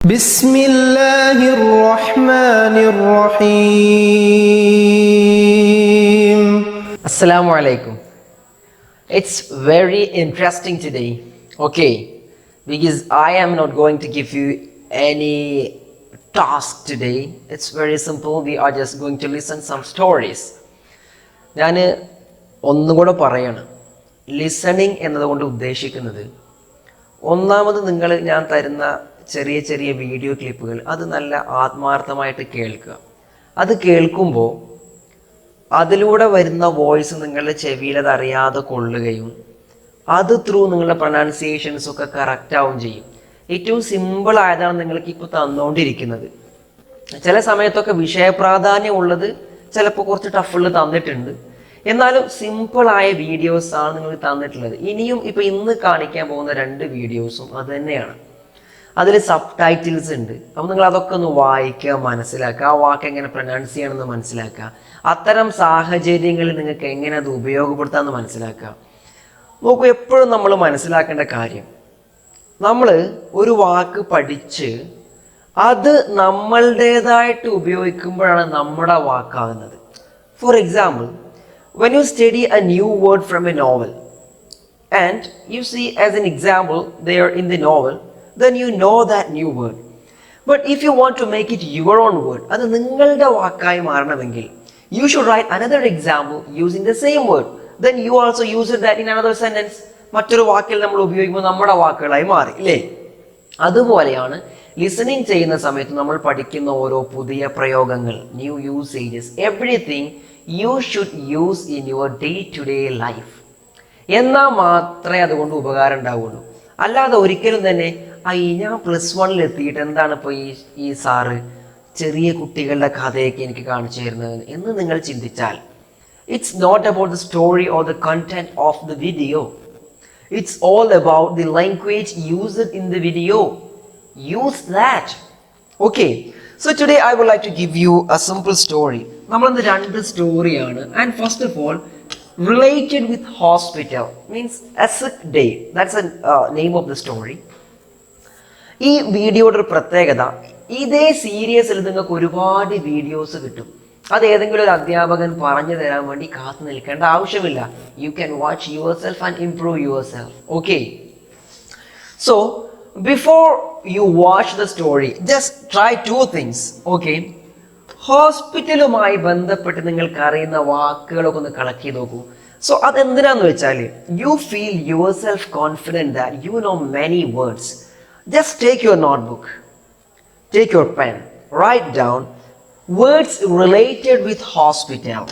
بسم الله الرحمن الرحيم. Assalamu alaikum. It's very interesting today, okay, because I am not going to give you any task today. It's very simple. We are just going to listen some stories. ഞാൻ ഒന്നും കൂടെ പറയാണ്, listening എന്നതുകൊണ്ട് ഉദ്ദേശിക്കുന്നത് ഒന്നാമത് ഞാൻ തരുന്ന ചെറിയ ചെറിയ വീഡിയോ ക്ലിപ്പുകൾ അത് നല്ല ആത്മാർത്ഥമായിട്ട് കേൾക്കുക. അത് കേൾക്കുമ്പോൾ അതിലൂടെ വരുന്ന വോയിസ് നിങ്ങളുടെ ചെവിയിൽ അത് അറിയാതെ കൊള്ളുകയും അത് ത്രൂ നിങ്ങളുടെ പ്രൊനൗൺസിയേഷൻസ് ഒക്കെ കറക്റ്റ് ആവുകയും ചെയ്യും. ഏറ്റവും സിമ്പിൾ ആയതാണ് നിങ്ങൾക്ക് ഇപ്പോൾ തന്നുകൊണ്ടിരിക്കുന്നത്. ചില സമയത്തൊക്കെ വിഷയപ്രാധാന്യം ഉള്ളത് ചിലപ്പോൾ കുറച്ച് ടഫുള്ള തന്നിട്ടുണ്ട്, എന്നാലും സിമ്പിളായ വീഡിയോസാണ് നിങ്ങൾക്ക് തന്നിട്ടുള്ളത്. ഇനിയും ഇപ്പോൾ ഇന്ന് കാണിക്കാൻ പോകുന്ന 2 വീഡിയോസും അത് തന്നെയാണ്. അതിൽ സബ് ടൈറ്റിൽസ് ഉണ്ട്. അപ്പോൾ നിങ്ങൾ അതൊക്കെ ഒന്ന് വായിക്കുക, മനസ്സിലാക്കുക, ആ വാക്ക് എങ്ങനെ പ്രൊനൗൺസ് ചെയ്യണമെന്ന് മനസ്സിലാക്കുക, അത്തരം സാഹചര്യങ്ങളിൽ നിങ്ങൾക്ക് എങ്ങനെ അത് ഉപയോഗപ്പെടുത്താമെന്ന് മനസ്സിലാക്കുക. നോക്കൂ, എപ്പോഴും നമ്മൾ മനസ്സിലാക്കേണ്ട കാര്യം, നമ്മൾ ഒരു വാക്ക് പഠിച്ച് അത് നമ്മളുടേതായിട്ട് ഉപയോഗിക്കുമ്പോഴാണ് നമ്മുടെ വാക്കാകുന്നത്. For example, when you study a new word from a novel and you see as an example there in the novel, then you know that new word. But if you want to make it your own word, അത് നിങ്ങളുടെ വാക്കായി മാറണമെങ്കിൽ you should write another example using the same word. Then you also use that in another sentence. മറ്റൊരു വാക്കിൽ നമ്മൾ ഉപയോഗിക്കുമ്പോൾ നമ്മുടെ വാക്കുകളായി മാറി, ഇല്ലേ? അതുപോലെയാണ് ലിസണിങ് ചെയ്യുന്ന സമയത്ത് നമ്മൾ പഠിക്കുന്ന ഓരോ പുതിയ പ്രയോഗങ്ങൾ, new usages, everything you should use in your day-to-day life. എന്നാൽ മാത്രമേ അതുകൊണ്ട് ഉപകാരം ഉണ്ടാവുള്ളൂ. അല്ലാതെ ഒരിക്കലും തന്നെ ഞാൻ +1 എത്തിയിട്ട് എന്താണ് ഇപ്പോൾ ഈ സാറ് ചെറിയ കുട്ടികളുടെ കഥയൊക്കെ എനിക്ക് കാണിച്ചു തരുന്നത് എന്ന് നിങ്ങൾ ചിന്തിച്ചാൽ, it's not about the story or the content of the video. It's all about the language used in the video. Use that. Okay, so today I would like to give you a simple story. നമ്മളിന്ന് 2 സ്റ്റോറിയാണ്. And first of all, related with hospital means a sick day. That's the name of the story. ഈ വീഡിയോയുടെ ഒരു പ്രത്യേകത, ഇതേ സീരീസിൽ നിങ്ങൾക്ക് ഒരുപാട് വീഡിയോസ് കിട്ടും. അത് ഏതെങ്കിലും ഒരു അധ്യാപകൻ പറഞ്ഞു തരാൻ വേണ്ടി കാത്തു നിൽക്കേണ്ട ആവശ്യമില്ല. You can watch your self and improve your self. Okay, so before you watch the story, just try 2 things. Okay, ഹോസ്പിറ്റലുമായി ബന്ധപ്പെട്ട് നിങ്ങൾക്ക് അറിയുന്ന വാക്കുകളൊക്കെ ഒന്ന് കളക്ട് ചെയ്ത് നോക്കൂ. സോ അതെന്തിനാന്ന് വെച്ചാൽ, you feel yourself confident that you know many words. Just take your notebook, take your pen, write down words related with hospital.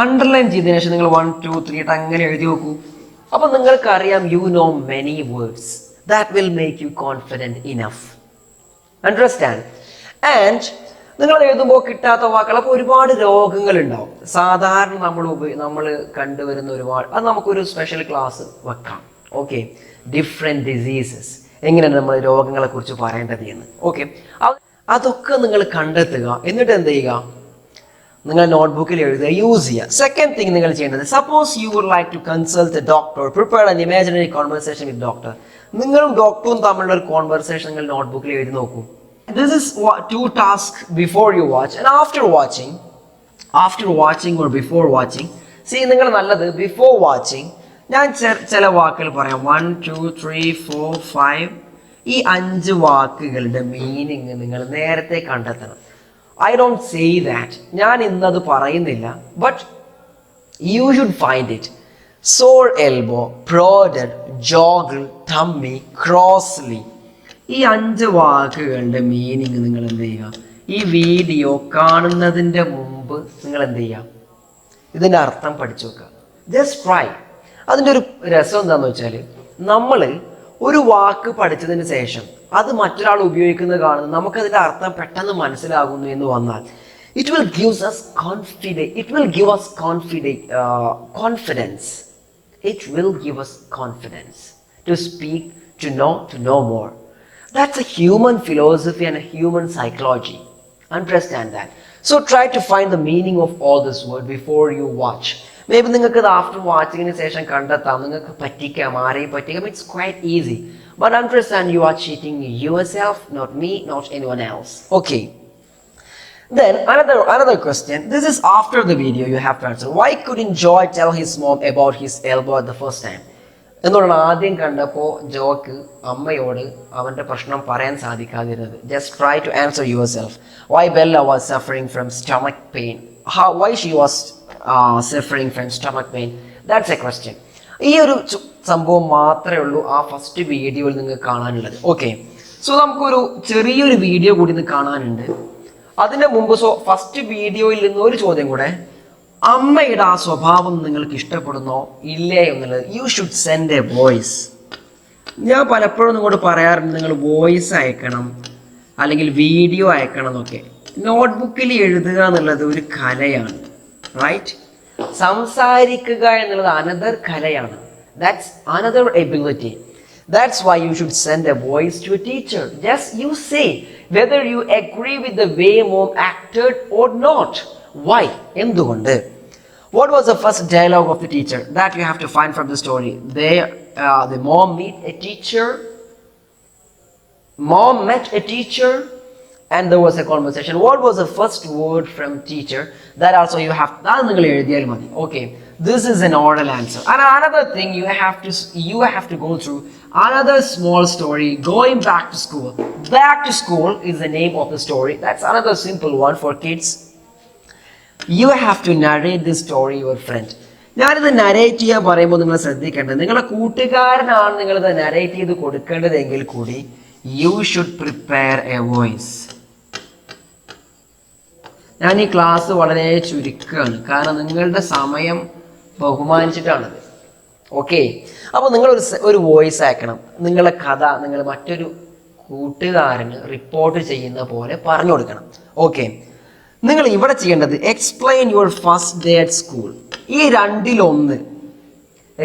Underline ചെയ്തതിനു ശേഷം നിങ്ങൾ 1, 2, 3 അങ്ങനെ എഴുതി നോക്കൂ. അപ്പം നിങ്ങൾക്കറിയാം U know many words. That will make you confident enough. Understand? And നിങ്ങൾ എഴുതുമ്പോൾ കിട്ടാത്ത വാക്കുകൾ, അപ്പോൾ ഒരുപാട് രോഗങ്ങൾ ഉണ്ടാവും. സാധാരണ നമ്മൾ കണ്ടുവരുന്ന ഒരുപാട്, അത് നമുക്കൊരു സ്പെഷ്യൽ ക്ലാസ് വെക്കാം. ഓക്കെ, ഡിഫറെൻറ്റ് ഡിസീസസ്, എങ്ങനെയാണ് നമ്മൾ രോഗങ്ങളെ കുറിച്ച് പറയേണ്ടത് എന്ന്. ഓക്കെ, അതൊക്കെ നിങ്ങൾ കണ്ടെത്തുക. എന്നിട്ട് എന്ത് ചെയ്യുക? നിങ്ങൾ നോട്ട്ബുക്കിൽ എഴുതുക, യൂസ് ചെയ്യുക. സെക്കൻഡ് തിങ് നിങ്ങൾ ചെയ്യേണ്ടത്, suppose you would like to consult a doctor, prepare an imaginary conversation with doctor. നിങ്ങളും ഡോക്ടറും തമ്മിലുള്ള ഒരു കോൺവെർസേഷൻ നിങ്ങൾ നോട്ട്ബുക്കിൽ എഴുതി നോക്കൂ. This is 2 tasks before you watch and after watching or before watching. നിങ്ങൾ നല്ലത് ബിഫോർ വാച്ചിങ് ഞാൻ ചില വാക്കുകൾ പറയാം. 1, 2, 3, 4, 5 ഈ 5 വാക്കുകളുടെ മീനിങ് നിങ്ങൾ നേരത്തെ കണ്ടെത്തണം. I don't say that. ഞാൻ ഇന്നത് പറയുന്നില്ല, but you should find it. Sore elbow, prodded, joggle, tummy, crossly. ഈ 5 വാക്കുകളുടെ മീനിങ് നിങ്ങൾ എന്ത് ചെയ്യുക? ഈ വീഡിയോ കാണുന്നതിൻ്റെ മുമ്പ് നിങ്ങൾ എന്ത് ചെയ്യുക? ഇതിൻ്റെ അർത്ഥം പഠിച്ചു വെക്കുക. Just try. അതിൻ്റെ ഒരു രസം എന്താണെന്ന് വെച്ചാൽ, നമ്മൾ ഒരു വാക്ക് പഠിച്ചതിന് ശേഷം അത് മറ്റൊരാൾ ഉപയോഗിക്കുന്നത് കാണുന്നത് നമുക്കതിൻ്റെ അർത്ഥം പെട്ടെന്ന് മനസ്സിലാകുന്നു എന്ന് വന്നാൽ, it will give us confidence. It will give us confidence. It will give us confidence to speak, to know more. That's a human philosophy and a human psychology. Understand that. So try to find the meaning of all this word before you watch. Maybe നിങ്ങൾക്ക് ഇത് after watching session കണ്ടെത്താം, നിങ്ങൾക്ക് പറ്റിക്കാം, ആരെയും പറ്റിക്കാം. It's quite easy. But understand you are cheating yourself, not me, not anyone else. Okay. Then another question. This is after the video you have to answer. Why couldn't Joy tell his mom about his elbow at the first time? എന്നുള്ള ആദ്യം കണ്ടപ്പോൾ joke അമ്മയോട് അവൻ്റെ പ്രശ്നം പറയാൻ സാധിക്കാതിരുന്നത്. Just try to answer yourself. Why Bella was suffering from stomach pain? Why she was suffering from stomach pain? That's a question. ഈ ഒരു സംഭവം മാത്രമേ ഉള്ളൂ ആ ഫസ്റ്റ് വീഡിയോയിൽ നിങ്ങൾക്ക് കാണാനുള്ളത്. ഓക്കെ, സോ നമുക്കൊരു ചെറിയൊരു വീഡിയോ കൂടി ഇന്ന് കാണാനുണ്ട്. അതിൻ്റെ മുമ്പ് ഫസ്റ്റ് വീഡിയോയിൽ നിന്ന് ഒരു ചോദ്യം കൂടെ, അമ്മയുടെ ആ സ്വഭാവം നിങ്ങൾക്ക് ഇഷ്ടപ്പെടുന്നോ ഇല്ലേ എന്നുള്ളത്. You should send A voice. ഞാൻ പലപ്പോഴും നിങ്ങളോട് പറയാറുണ്ട്, നിങ്ങൾ വോയിസ് അയക്കണം അല്ലെങ്കിൽ വീഡിയോ അയക്കണം എന്നൊക്കെ. നോട്ട്ബുക്കിൽ എഴുതുക എന്നുള്ളത് ഒരു കലയാണ്, റൈറ്റ്? സംസാരിക്കുക എന്നുള്ളത് അനദർ കലയാണ്. That's another ability. That's why you should send a voice to a teacher. Just you say whether you agree with the way mom acted or not. Why? എന്തുകൊണ്ട്? What was the first dialogue of the teacher? That you have to find from the story. The mom met a teacher. Mom met a teacher and there was a conversation. What was the first word from teacher? That also you have. Okay. This is an oral answer. And another thing you have to go through another small story. Going back to school. Back to school is the name of the story. That's another simple one for kids. You have to narrate this story your friend. ഞാനിത് narrate ചെയ്യാൻ പറയുമ്പോൾ നിങ്ങൾ ശ്രദ്ധിക്കേണ്ടത്, നിങ്ങളുടെ കൂട്ടുകാരനാണ് നിങ്ങളിത് narrate ചെയ്ത് കൊടുക്കേണ്ടതെങ്കിൽ കൂടി you should prepare A voice. ഞാൻ ഈ ക്ലാസ് വളരെ ചുരുക്കമാണ്, കാരണം നിങ്ങളുടെ സമയം ബഹുമാനിച്ചിട്ടാണത്. ഓക്കെ, അപ്പോൾ നിങ്ങൾ ഒരു വോയിസ് അയക്കണം. നിങ്ങളുടെ കഥ നിങ്ങൾ മറ്റൊരു കൂട്ടുകാരന് റിപ്പോർട്ട് ചെയ്യുന്ന പോലെ പറഞ്ഞു കൊടുക്കണം. ഓക്കെ, നിങ്ങൾ ഇവിടെ ചെയ്യേണ്ടത് explain your first day at school. ഈ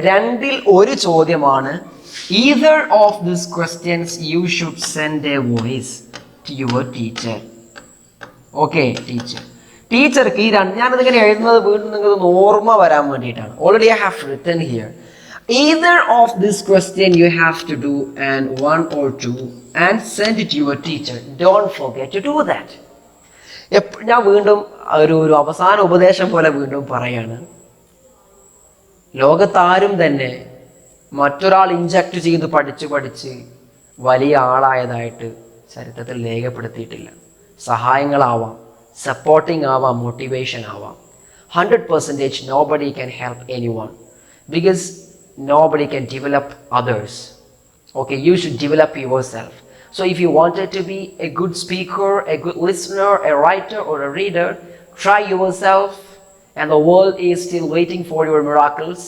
രണ്ടിൽ ഒരു ചോദ്യമാണ്. either of these questions you should send a voice to your teacher. Okay, ടീച്ചർക്ക് ഈ ഞാനിതിങ്ങനെ എഴുതുന്നത് വീണ്ടും നിങ്ങൾക്ക് ഓർമ്മ വരാൻ വേണ്ടിയിട്ടാണ്. Already I have written here. either of this question you have to do and one or two and send it to your teacher. Don't forget to do that. ഞാൻ വീണ്ടും ഒരു അവസാന ഉപദേശം പോലെ വീണ്ടും പറയാണ്, ലോകത്താരും തന്നെ മറ്റൊരാൾ ഇൻജക്ട് ചെയ്ത് പഠിച്ച് വലിയ ആളായതായിട്ട് ചരിത്രത്തിൽ രേഖപ്പെടുത്തിയിട്ടില്ല. സഹായങ്ങളാവാം, സപ്പോർട്ടിംഗ് ആവാം, മോട്ടിവേഷൻ ആവാം. 100% nobody can help anyone because nobody can develop others. Okay, you should develop yourself. So if you wanted to be a good speaker, a good listener, a writer or a reader, try yourself and the world is still waiting for your miracles.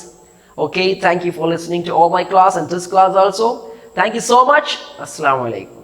Okay, thank you for listening to all my class and this class also. Thank you so much. Assalamu alaikum.